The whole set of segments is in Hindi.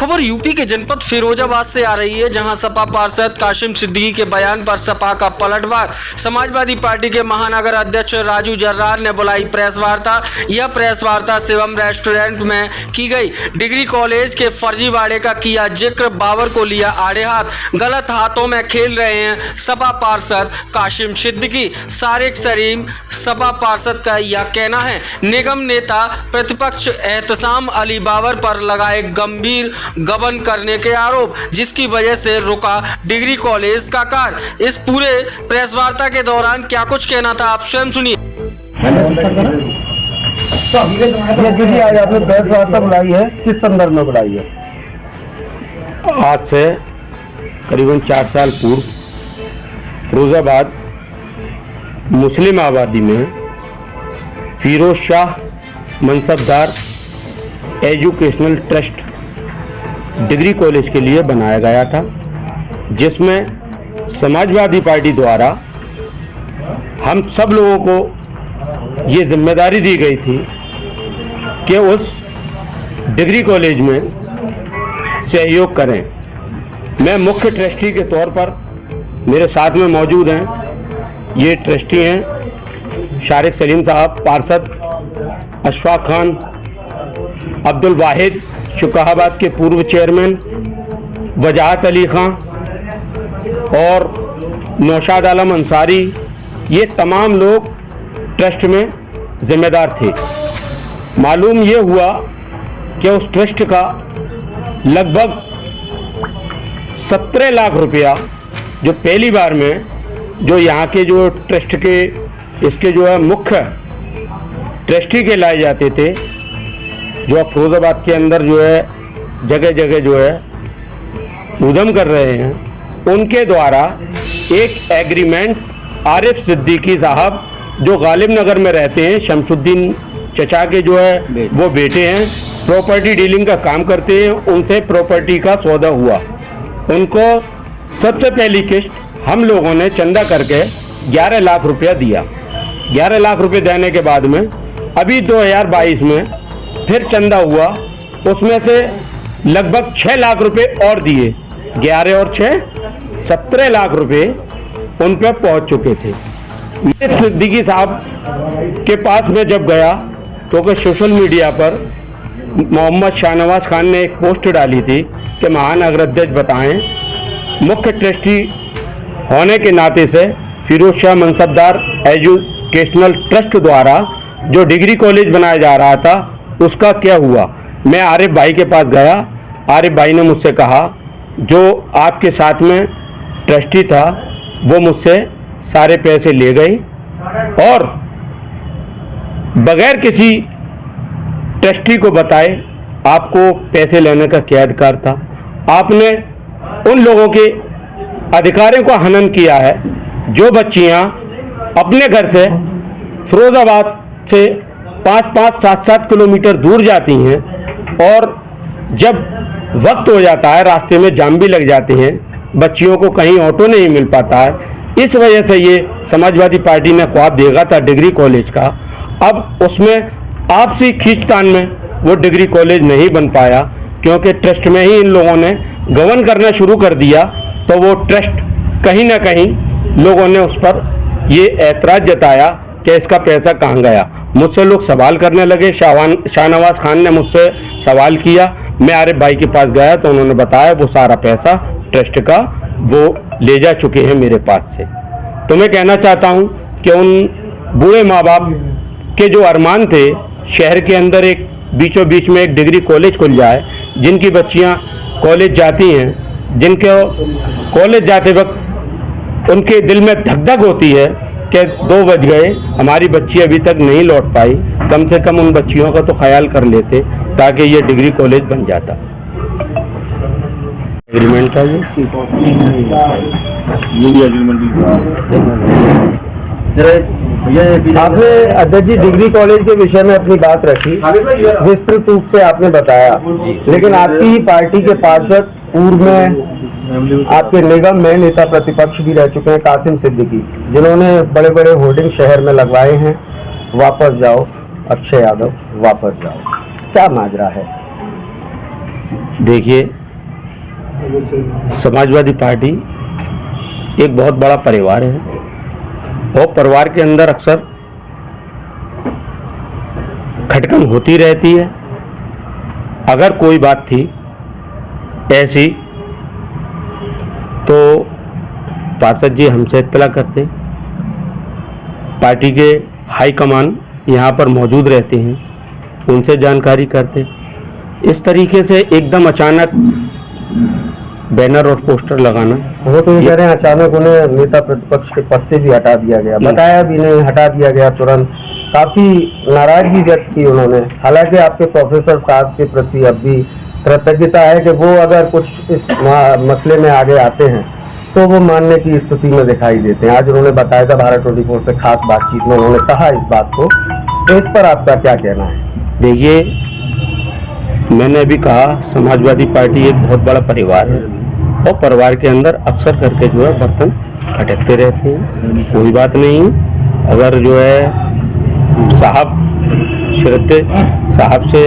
खबर यूपी के जनपद फिरोजाबाद से आ रही है, जहां सपा पार्षद कासिम सिद्दीकी के बयान पर सपा का पलटवार। समाजवादी पार्टी के महानगर अध्यक्ष राजू जर्रार ने बुलाई प्रेस वार्ता। यह प्रेस वार्ता शिवम रेस्टोरेंट में की गई। डिग्री कॉलेज के फर्जीवाड़े का किया जिक्र, बाबर को लिया आड़े हाथ। गलत हाथों में खेल रहे हैं सपा पार्षद कासिम सिद्दीकी। सारिक सरीम सपा पार्षद का यह कहना है। निगम नेता प्रतिपक्ष एहतसाम अली बाबर पर लगाए गंभीर गबन करने के आरोप, जिसकी वजह से रुका डिग्री कॉलेज का कार्य। इस पूरे प्रेस वार्ता के दौरान क्या कुछ कहना था, आप स्वयं सुनिए। दीदी, आज आपने प्रेस वार्ता बुलाई है, किस संदर्भ में बुलाई है? आज से करीबन 4 साल पूर्व फिरोजाबाद मुस्लिम आबादी में Firoz Shah mansabdar educational trust degree college के लिए बनाया गया था, जिसमें समाजवादी पार्टी द्वारा हम सब लोगों को ये जिम्मेदारी दी गई थी कि उस डिग्री कॉलेज में सहयोग करें। मैं मुख्य ट्रस्टी के तौर पर, मेरे साथ में मौजूद हैं, ये ट्रस्टी हैं सारिक सलीम साहब, पार्षद अशफाक खान, अब्दुल वाहिद शुकाहाबाद के पूर्व चेयरमैन, वजाहत अली खां और नौशाद आलम अंसारी। ये तमाम लोग ट्रस्ट में जिम्मेदार थे। मालूम ये हुआ कि उस ट्रस्ट का लगभग 17 लाख रुपया जो पहली बार में, जो यहाँ के जो ट्रस्ट के इसके जो है मुख्य ट्रस्टी के लाए जाते थे, जो फिरोजाबाद के अंदर जो है जगह जगह जो है उद्यम कर रहे हैं, उनके द्वारा एक एग्रीमेंट आरिफ सिद्दीकी साहब जो गालिब नगर में रहते हैं, शमसुद्दीन चचा के जो है वो बेटे हैं, प्रॉपर्टी डीलिंग का काम करते हैं, उनसे प्रॉपर्टी का सौदा हुआ। उनको सबसे पहली किस्त हम लोगों ने चंदा करके 11 लाख रुपया दिया। 11 लाख रुपये देने के बाद में अभी 2022 में फिर चंदा हुआ, उसमें से लगभग 6 लाख रुपए और दिए। 11 और 6 17 लाख रुपए उन पर पहुंच चुके थे। मैं सिद्दीकी साहब के पास में जब गया तो सोशल मीडिया पर मोहम्मद शाहनवाज खान ने एक पोस्ट डाली थी कि महानगर अध्यक्ष बताएं, मुख्य ट्रस्टी होने के नाते से फिरोज शाह मनसबदार एजुकेशनल ट्रस्ट द्वारा जो डिग्री कॉलेज बनाया जा रहा था उसका क्या हुआ। मैं आरिफ भाई के पास गया। आरिफ भाई ने मुझसे कहा जो आपके साथ में ट्रस्टी था वो मुझसे सारे पैसे ले गई और बगैर किसी ट्रस्टी को बताए आपको पैसे लेने का क्या अधिकार था। आपने उन लोगों के अधिकारों का हनन किया है। जो बच्चियां अपने घर से फिरोजाबाद से 5-5, 7-7 किलोमीटर दूर जाती हैं और जब वक्त हो जाता है, रास्ते में जाम भी लग जाते हैं, बच्चियों को कहीं ऑटो नहीं मिल पाता है, इस वजह से ये समाजवादी पार्टी ने ख्वाब देखा था डिग्री कॉलेज का। अब उसमें आपसी खींचतान में वो डिग्री कॉलेज नहीं बन पाया, क्योंकि ट्रस्ट में ही इन लोगों ने गवर्न करना शुरू कर दिया। तो वो ट्रस्ट कहीं ना कहीं लोगों ने उस पर ये ऐतराज जताया कि इसका पैसा कहाँ गया। मुझसे लोग सवाल करने लगे। शाहनवाज खान ने मुझसे सवाल किया। मैं आरिफ भाई के पास गया तो उन्होंने बताया वो सारा पैसा ट्रस्ट का वो ले जा चुके हैं मेरे पास से। तो मैं कहना चाहता हूं कि उन बूढ़े माँ बाप के जो अरमान थे, शहर के अंदर एक बीचों बीच में एक डिग्री कॉलेज खुल जाए, जिनकी बच्चियां कॉलेज जाती हैं, जिनके कॉलेज जाते वक्त उनके दिल में धक धक होती है कि 2 बज गए, हमारी बच्ची अभी तक नहीं लौट पाई, कम से कम उन बच्चियों का तो ख्याल कर लेते ताकि ये डिग्री कॉलेज बन जाता। एग्रीमेंट का ये आपने अध्यक्ष जी डिग्री कॉलेज के विषय में अपनी बात रखी, विस्तृत रूप से आपने बताया, लेकिन आपकी पार्टी के पार्षद पूर्व में आपके निगम में नेता प्रतिपक्ष भी रह चुके हैं कासिम सिद्दीकी, जिन्होंने बड़े बड़े होर्डिंग शहर में लगवाए हैं, वापस जाओ अक्षय यादव वापस जाओ। क्या माजरा है? देखिए, समाजवादी पार्टी एक बहुत बड़ा परिवार है और परिवार के अंदर अक्सर खटकन होती रहती है। अगर कोई बात थी ऐसी तो पार्षद जी हमसे इत्तला करते, पार्टी के हाईकमान यहाँ पर मौजूद रहते हैं, उनसे जानकारी करते। इस तरीके से एकदम अचानक बैनर और पोस्टर लगाना, वो तो ये कह रहे हैं अचानक उन्हें नेता प्रतिपक्ष के पद से भी हटा दिया गया, बताया भी नहीं, हटा दिया गया तुरंत। काफी नाराजगी व्यक्त की उन्होंने। हालांकि आपके प्रोफेसर साहब के प्रति अब भी कृतज्ञता है कि वो अगर कुछ इस मसले में आगे आते हैं तो वो मानने की स्थिति में दिखाई देते हैं। आज उन्होंने बताया था भारत 24 से खास बातचीत में उन्होंने कहा इस बात को, तो इस पर आपका क्या कहना है? देखिए, मैंने अभी कहा समाजवादी पार्टी एक बहुत बड़ा परिवार है और परिवार के अंदर अक्सर करके जो है बर्तन खटकते रहते हैं, कोई बात नहीं। अगर जो है साहब श्रद्धे साहब से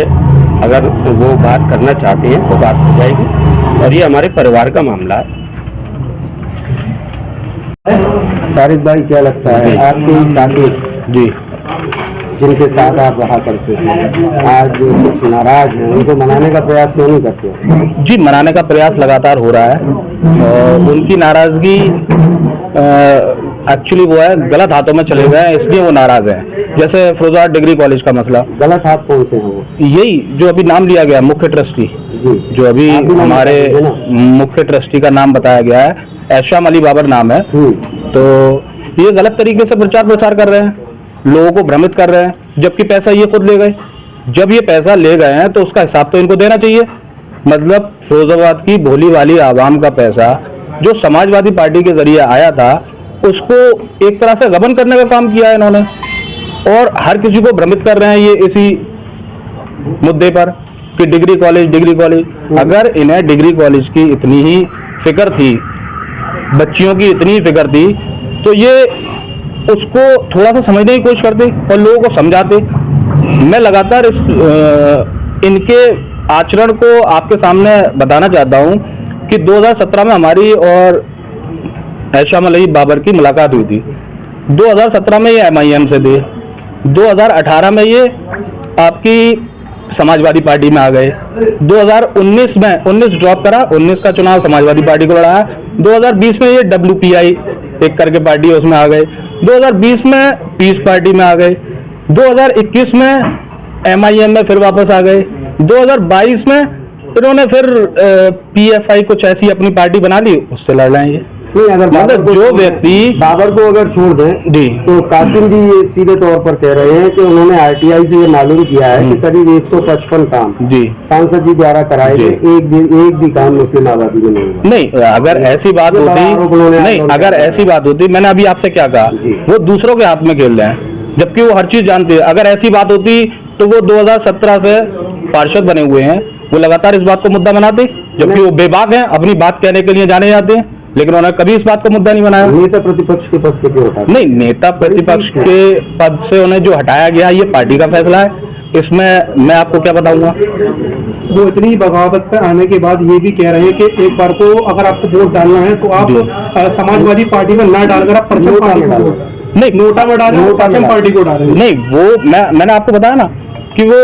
अगर वो बात करना चाहते हैं तो बात हो जाएगी और ये हमारे परिवार का मामला है। तारिक भाई, क्या लगता है आपके साथी जी जिनके साथ आप रहा करते थे आज कुछ नाराज हैं, उनको मनाने का प्रयास क्यों नहीं करते? जी, मनाने का प्रयास लगातार हो रहा है और उनकी नाराजगी एक्चुअली वो है गलत हाथों में चले गए, इसलिए वो नाराज है। जैसे फिरोजाबाद डिग्री कॉलेज का मसला। गलत हाथ कौन से हैं? यही जो अभी नाम लिया गया मुख्य ट्रस्टी, जो अभी हमारे मुख्य ट्रस्टी का नाम बताया गया है, एहशाम अली बाबर नाम है। तो ये गलत तरीके से प्रचार प्रसार कर रहे हैं, लोगों को भ्रमित कर रहे हैं, जबकि पैसा ये खुद ले गए। जब ये पैसा ले गए हैं तो उसका हिसाब तो इनको देना चाहिए। मतलब फिरोजाबाद की भोली वाली आवाम का पैसा जो समाजवादी पार्टी के जरिए आया था, उसको एक तरह से गबन करने का काम किया है इन्होंने और हर किसी को भ्रमित कर रहे हैं ये इसी मुद्दे पर कि डिग्री कॉलेज। अगर इन्हें डिग्री कॉलेज की इतनी ही फिक्र थी, बच्चियों की इतनी ही फिक्र थी, तो ये उसको थोड़ा सा समझने की कोशिश करते और लोगों को समझाते। मैं लगातार इनके आचरण को आपके सामने बताना चाहता हूं कि 2017 में हमारी और एहशाम अली बाबर की मुलाकात हुई थी। 2017 में ये MIM से थे, 2018 में ये आपकी समाजवादी पार्टी में आ गए, 2019 में 19 ड्रॉप करा, 19 का चुनाव समाजवादी पार्टी को लड़ाया, 2020 में ये WPI एक करके पार्टी है उसमें आ गए, 2020 में पीस पार्टी में आ गए, 2021 में MIM में फिर वापस आ गए, 2022 में इन्होंने फिर PFI कुछ ऐसी अपनी पार्टी बना ली, उससे लड़ रहे हैं ये। नहीं, अगर मतलब जो व्यक्ति बाबर को अगर छोड़ दें जी, तो कासिम जी ये सीधे तौर पर कह रहे हैं कि उन्होंने RTI से ये मालूम किया है कि करीब 155 काम जी सांसद जी द्वारा कराए गए, एक भी काम मुस्लिम आबादी में नहीं हुआ। नहीं, अगर ऐसी बात होती, नहीं अगर ऐसी बात होती, मैंने अभी आपसे क्या कहा, वो दूसरों के हाथ में खेल रहे हैं जबकि वो हर चीज जानते हैं। अगर ऐसी बात होती तो वो 2017 से पार्षद बने हुए हैं, वो लगातार इस बात को मुद्दा बनाते, जबकि वो बेबाक हैं, अपनी बात कहने के लिए जाने जाते हैं, लेकिन उन्होंने कभी इस बात को मुद्दा नहीं बनाया। नेता प्रतिपक्ष के पद से क्यों हटा? नहीं, नेता प्रतिपक्ष के पद से उन्हें जो हटाया गया ये पार्टी का फैसला है, इसमें मैं आपको क्या बताऊंगा। वो इतनी बगावत पर आने के बाद ये भी कह रहे हैं कि एक बार को अगर आपको वोट डालना है तो आप समाजवादी पार्टी में न डालकर आप परचम पार्टी को डालो। नहीं, नोटा में डालें, परचम पार्टी को डालें। नहीं, वो मैंने आपको बताया ना कि वो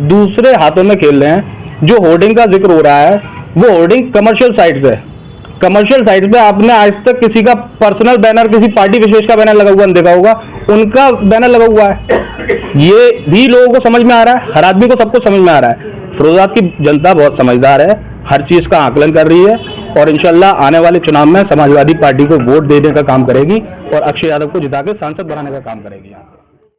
दूसरे हाथों में खेल रहे हैं। जो होर्डिंग का जिक्र हो रहा है वो होर्डिंग कमर्शियल साइट से, कमर्शियल साइट पे आपने आज तक किसी का पर्सनल बैनर, किसी पार्टी विशेष का बैनर लगा हुआ नहीं देखा होगा, उनका बैनर लगा हुआ है। ये भी लोगों को समझ में आ रहा है, हर आदमी को सबको समझ में आ रहा है। फिरोजाबाद की जनता बहुत समझदार है, हर चीज का आकलन कर रही है और इंशाल्लाह आने वाले चुनाव में समाजवादी पार्टी को वोट देने का काम करेगी और अक्षय यादव को जिता के सांसद बनाने का काम करेगी।